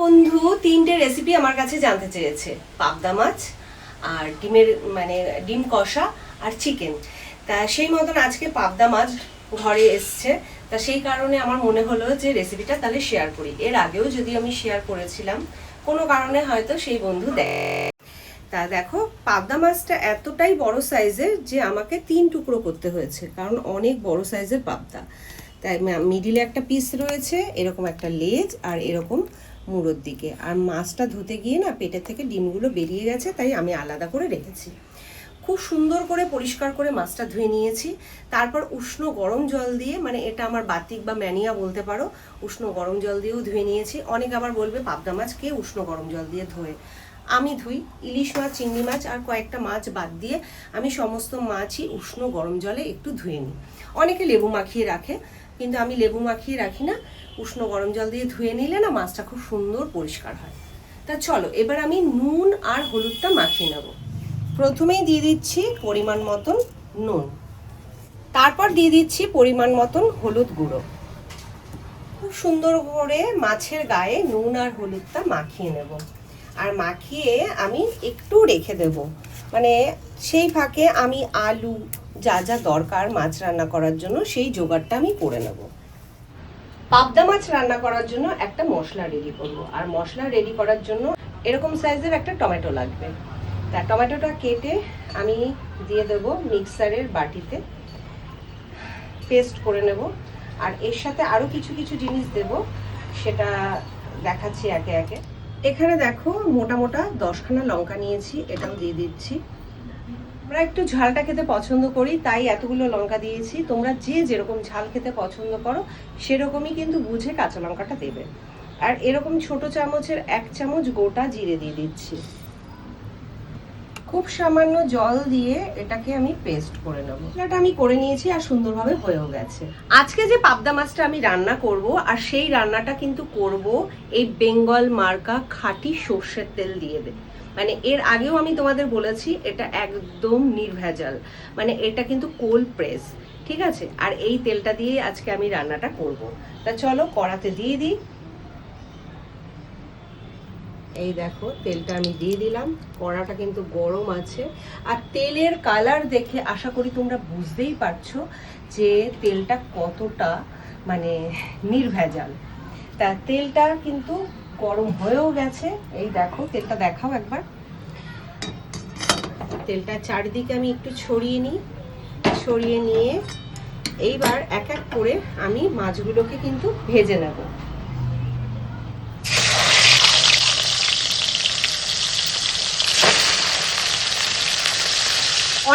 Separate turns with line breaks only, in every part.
বন্ধু তিনটে রেসিপি আমার কাছে জানতে চেয়েছে, পাবদা মাছ আর ডিমের ডিম কষা আর চিকেন। তা সেই মতন আজকে পাবদা মাছ ঘরে এসছে, তা সেই কারণে আমার মনে হলো যে রেসিপিটা তাহলে শেয়ার করি। এর আগেও যদি আমি শেয়ার করেছিলাম, কোনো কারণে হয়তো সেই বন্ধু দেয়। তা দেখো, পাবদা মাছটা এতটাই বড় সাইজের যে আমাকে 3 টুকরো করতে হয়েছে, কারণ অনেক বড় সাইজের পাবদা। তাই মিডিলে একটা পিস রয়েছে, এরকম একটা লেজ আর এরকম মুড়োর দিকে। আর মাছটা ধুতে গিয়ে না পেটের থেকে ডিমগুলো বেরিয়ে গেছে, তাই আমি আলাদা করে রেখেছি। খুব সুন্দর করে পরিষ্কার করে মাছটা ধুয়ে নিয়েছি। তারপর উষ্ণ গরম জল দিয়ে, এটা আমার বাতিক বা ম্যানিয়া বলতে পারো, উষ্ণ গরম জল দিয়েও ধুয়ে নিয়েছি। অনেক আবার বলবে পাবদা মাছ কে উষ্ণ গরম জল দিয়ে ধোয়ে, আমি ধুই। ইলিশ মাছ, চিংড়ি মাছ আর কয়েকটা মাছ বাদ দিয়ে আমি সমস্ত মাছই উষ্ণ গরম জলে একটু ধুয়ে নিই। অনেকে লেবু মাখিয়ে রাখে, কিন্তু আমি লেবু মাখিয়ে রাখি না। উষ্ণ গরম জল দিয়ে ধুয়ে নিলে না মাছটা খুব সুন্দর পরিষ্কার হয়। তা চলো, এবার আমি নুন আর হলুদটা মাখিয়ে নেব। প্রথমেই দিয়ে দিচ্ছি পরিমাণ মতন নুন, তারপর দিয়ে দিচ্ছি পরিমাণ মতন হলুদ গুঁড়ো। খুব সুন্দর করে মাছের গায়ে নুন আর হলুদটা মাখিয়ে নেব। আর মাখিয়ে আমি একটু রেখে দেব, সেই ফাঁকে আমি আলু যা যা দরকার মাছ রান্না করার জন্য সেই জোগাড়টা আমি করে নেব। পাবদা মাছ রান্না করার জন্য একটা মশলা রেডি করব। আর মশলা রেডি করার জন্য এরকম সাইজের একটা টমেটো লাগবে। তা টমেটোটা কেটে আমি দিয়ে দেব মিক্সারের বাটিতে, পেস্ট করে নেব। আর এর সাথে আরও কিছু কিছু জিনিস দেব, সেটা দেখাচ্ছি একে একে। এখানে দেখো মোটা মোটা 10খানা লঙ্কা নিয়েছি, এটাও দিয়ে দিচ্ছি। আমরা একটু ঝালটা খেতে পছন্দ করি, তাই এতগুলো লঙ্কা দিয়েছি। তোমরা যে যেরকম ঝাল খেতে পছন্দ করো সেরকমই কিন্তু বুঝে কাঁচা লঙ্কাটা দেবে। আর এরকম ছোট চামচের 1 চামচ গোটা জিরে দিয়ে দিচ্ছি। খুব সামান্য জল দিয়ে এটাকে আমি পেস্ট করে নেব। এটা আমি করে নিয়েছি আর সুন্দরভাবে হয়েও গেছে। আজকে যে পাবদা মাছটা আমি রান্না করব, আর সেই রান্নাটা কিন্তু করব এই বেঙ্গল মার্কা খাঁটি সর্ষের তেল দিয়ে। এর আগেও আমি তোমাদের বলেছি এটা একদম নির্ভেজাল, এটা কিন্তু কোল্ড প্রেস, ঠিক আছে। আর এই তেলটা দিয়ে আজকে আমি রান্নাটা করব। তা চলো কড়াতে দিয়ে দিই। এই দেখো তেলটা আমি দিয়ে দিলাম। কড়াটা কিন্তু গরম আছে, আর তেলের কালার দেখে আশা করি তোমরা বুঝতেই পারছো যে তেলটা কতটা নির্ভেজাল। তা তেলটা কিন্তু গরম হয়েও গেছে। এই দেখো তেলটা দেখাও একবার। তেলটা চারিদিকে আমি একটু ছড়িয়ে নিই। ছড়িয়ে নিয়ে এইবার এক এক করে আমি মাছগুলোকে কিন্তু ভেজে নেব।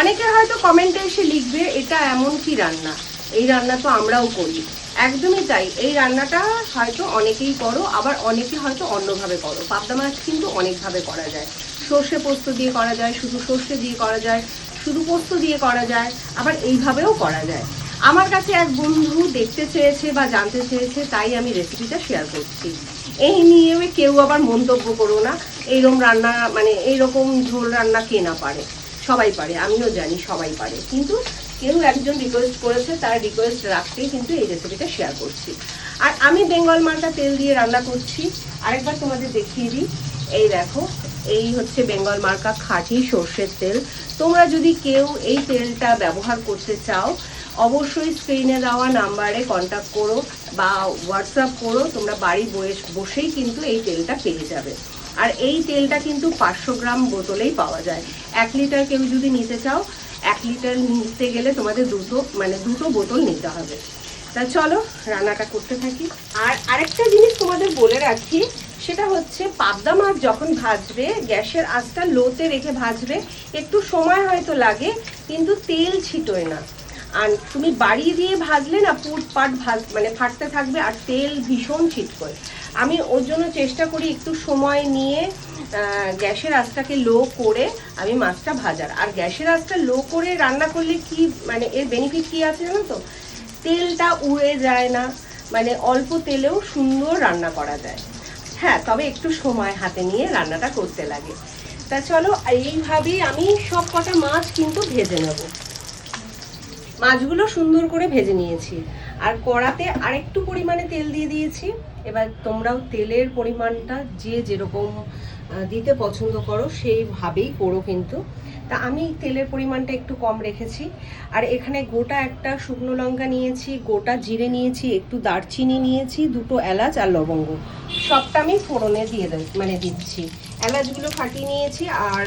অনেকে হয়তো কমেন্টে এসে লিখবে এটা এমন কি রান্না, এই রান্না তো আমরাও করি। একদমই তাই, এই রান্নাটা হয়তো অনেকেই করো, আবার অনেকে হয়তো অন্যভাবে করো। পাবদা মাছ কিন্তু অনেকভাবে করা যায়। সর্ষে পোস্ত দিয়ে করা যায়, শুধু সর্ষে দিয়ে করা যায়, শুধু পোস্ত দিয়ে করা যায়, আবার এইভাবেও করা যায়। আমার কাছে এক বন্ধু দেখতে চেয়েছে বা জানতে চেয়েছে, তাই আমি রেসিপিটা শেয়ার করছি। এই নিয়ে কেউ আবার মন্তব্য করো না, এইরকম রান্না এইরকম ঝোল রান্না কে না পারে, সবাই পারে, আমিও জানি সবাই পারে। কিন্তু কেউ একজন রিকোয়েস্ট করেছে, তার রিকোয়েস্ট রাখতেই কিন্তু এই রেসিপিটা শেয়ার করছি। আর আমি বেঙ্গল মার্কা তেল দিয়ে রান্না করছি। আরেকবার তোমাদের দেখিয়ে দিই। এই দেখো, এই হচ্ছে বেঙ্গল মার্কা খাঁটি সর্ষের তেল। তোমরা যদি কেউ এই তেলটা ব্যবহার করতে চাও, অবশ্যই স্ক্রিনে দেওয়া নাম্বারে কন্ট্যাক্ট করো বা হোয়াটসঅ্যাপ করো। তোমরা বাড়ি বসেই কিন্তু এই তেলটা পেয়ে যাবে। আর এই তেলটা কিন্তু 500 গ্রাম বোতলেই পাওয়া যায়। 1 লিটার কেউ যদি নিতে চাও, 1 লিটার নিতে গেলে তোমাদের দুটো বোতল নিতে হবে। তা চলো রান্নাটা করতে থাকি। আর আরেকটা জিনিস তোমাদের বলে রাখি, সেটা হচ্ছে পাবদা মাছ যখন ভাজবে গ্যাসের আঁচটা লোতে রেখে ভাজবে। একটু সময় হয়তো লাগে, কিন্তু তেল ছিটোয় না। আর তুমি বাড়িয়ে দিয়ে ভাজলে না পুট পাট ফাটতে থাকবে, আর তেল ভীষণ ছিটকোয়। আমি ওর জন্য চেষ্টা করি একটু সময় নিয়ে গ্যাসের আঁচটাকে লো করে আমি মাছটা ভাজার। আর গ্যাসের আঁচটা লো করে রান্না করলে কি এর বেনিফিট কি আছে জানো তো? তেলটা উড়ে যায় না, অল্প তেলেও সুন্দর রান্না করা যায়। হ্যাঁ, তবে একটু সময় হাতে নিয়ে রান্নাটা করতে লাগে। তা চলো এইভাবেই আমি সব কটা মাছ কিন্তু ভেজে নেব। মাছগুলো সুন্দর করে ভেজে নিয়েছি। আর কড়াতে আরেকটু পরিমাণে তেল দিয়ে দিয়েছি। এবার তোমরাও তেলের পরিমাণটা যে যেরকম দিতে পছন্দ করো সেইভাবেই করো কিন্তু। তা আমি তেলের পরিমাণটা একটু কম রেখেছি। আর এখানে গোটা একটা শুকনো লঙ্কা নিয়েছি, গোটা জিরে নিয়েছি, একটু দারচিনি নিয়েছি, 2টো এলাচ আর লবঙ্গ, সবটা আমি ফোড়নে দিয়ে দিচ্ছি। এলাচগুলো ফাটিয়ে নিয়েছি আর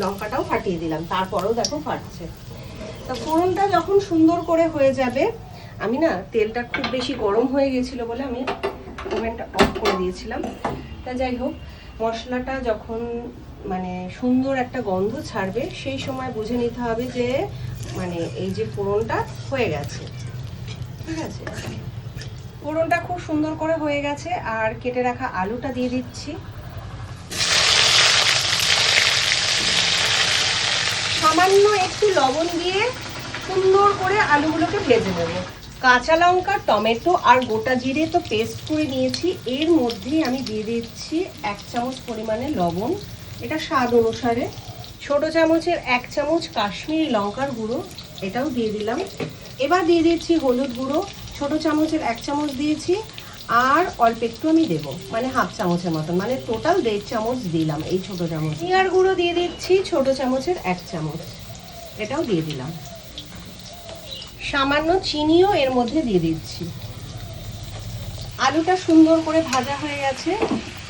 লঙ্কাটাও ফাটিয়ে দিলাম, তারপরেও দেখো ফাটছে। তা ফোড়নটা যখন সুন্দর করে হয়ে যাবে, আমি না তেলটা খুব বেশি গরম হয়ে গেছিলো বলে আমি ওভেনটা অফ করে দিয়েছিলাম। তা যাই হোক, মশলাটা যখন সুন্দর একটা গন্ধ ছাড়বে সেই সময় বুঝে নিতে হবে যে এই যে ফোড়নটা হয়ে গেছে। ঠিক আছে, ফোড়নটা খুব সুন্দর করে হয়ে গেছে। আর কেটে রাখা আলুটা দিয়ে দিচ্ছি। সামান্য একটু লবণ দিয়ে সুন্দর করে আলুগুলোকে ভেজে নেব। কাঁচা লঙ্কা, টমেটো আর গোটা জিরে তো পেস্ট করে নিয়েছি, এর মধ্যেই আমি দিয়ে দিচ্ছি 1 চামচ পরিমাণে লবণ, এটা স্বাদ অনুসারে। ছোট চামচের 1 চামচ কাশ্মীরি লঙ্কার গুঁড়ো, এটাও দিয়ে দিলাম। এবার দিয়ে দিচ্ছি হলুদ গুঁড়ো, ছোট চামচের 1 চামচ দিয়েছি, আর অল্প একটু আমি দেবো, 1/2 চামচের মতন, টোটাল 1.5 চামচ দিলাম এই ছোট চামচ। জিরার গুঁড়ো দিয়ে দিচ্ছি ছোট চামচের 1 চামচ, এটাও দিয়ে দিলাম। সামান্য চিনিও এর মধ্যে দিয়ে দিচ্ছি। আলুটা সুন্দর করে ভাজা হয়ে গেছে।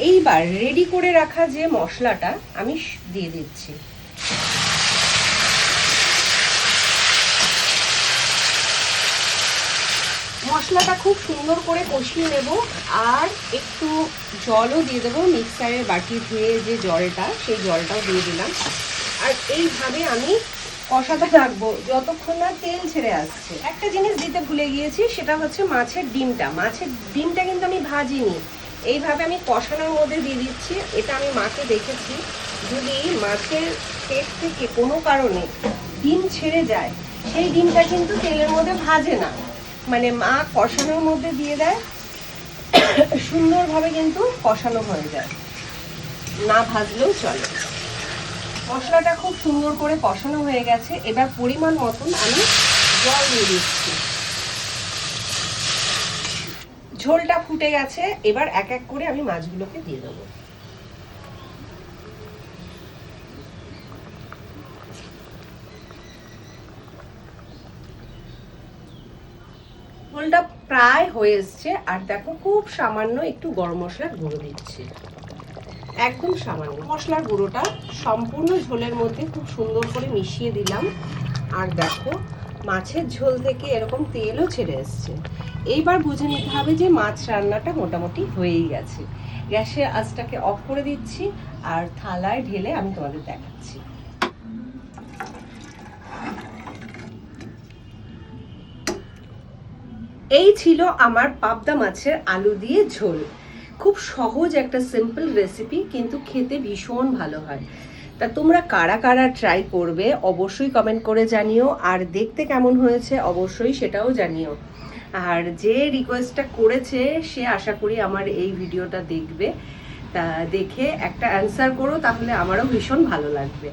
এইবার রেডি করে রাখা যে মশলাটা আমি দিয়ে দিচ্ছি। মশলাটা খুব সুন্দর করে কষিয়ে নেব, আর একটু জলও দিয়ে দেবো। মিক্সারের বাটি ধুয়ে যে জলটা, সেই জলটাও দিয়ে দিলাম। আর এইভাবে আমি কষাতে রাখবো যতক্ষণ না তেল ছেড়ে আসছে। একটা জিনিস দিতে ভুলে গিয়েছি, সেটা হচ্ছে মাছের ডিমটা। মাছের ডিমটা কিন্তু আমি ভাজিনি, এইভাবে আমি কষানোর মধ্যে দিয়ে দিচ্ছি। এটা আমি মাকে দেখেছি, যদি মাছের পেট থেকে কোনো কারণে ডিম ছেড়ে যায়, সেই ডিমটা কিন্তু তেলের মধ্যে ভাজে না, মা কষানোর মধ্যে দিয়ে দেয়, সুন্দরভাবে কিন্তু কষানো হয়ে যায়, না ভাজলেও চলে। মশলাটা খুব সুন্দর করে কষানো হয়ে গেছে। এবার পরিমাণ মতন আমি জল দিয়ে দিচ্ছি। ঝোলটা ফুটে গেছে, এবার এক এক করে আমি মাছগুলোকে দিয়ে দেবো। ঝোলটা প্রায় হয়ে এসছে। আর দেখো, খুব সামান্য একটু গরম মশলার গুঁড়ো দিচ্ছি, একদম সামান্য। মশলার গুঁড়োটা সম্পূর্ণ ঝোলের মধ্যে খুব সুন্দর করে মিশিয়ে দিলাম। আর দেখো, মাছের ঝোল থেকে এরকম তেলও ছেড়ে এসছে। এইবার বুঝে নিতে হবে যে মাছ রান্নাটা মোটামুটি হয়েই গেছে। গ্যাসের আঁচটাকে অফ করে দিচ্ছি, আর থালায় ঢেলে আমি তোমাদের দেখাচ্ছি। এই ছিল আমার পাবদা মাছের আলু দিয়ে ঝোল। খুব সহজ একটা সিম্পল রেসিপি, কিন্তু খেতে ভীষণ ভালো হয়। তা তোমরা কারা কারা ট্রাই করবে অবশ্যই কমেন্ট করে জানিও, আর দেখতে কেমন হয়েছে অবশ্যই সেটাও জানিও। আর যে রিকোয়েস্টটা করেছে সে আশা করি আমার এই ভিডিওটা দেখবে, তা দেখে একটা অ্যান্সার করো, তাহলে আমারও ভীষণ ভালো লাগবে।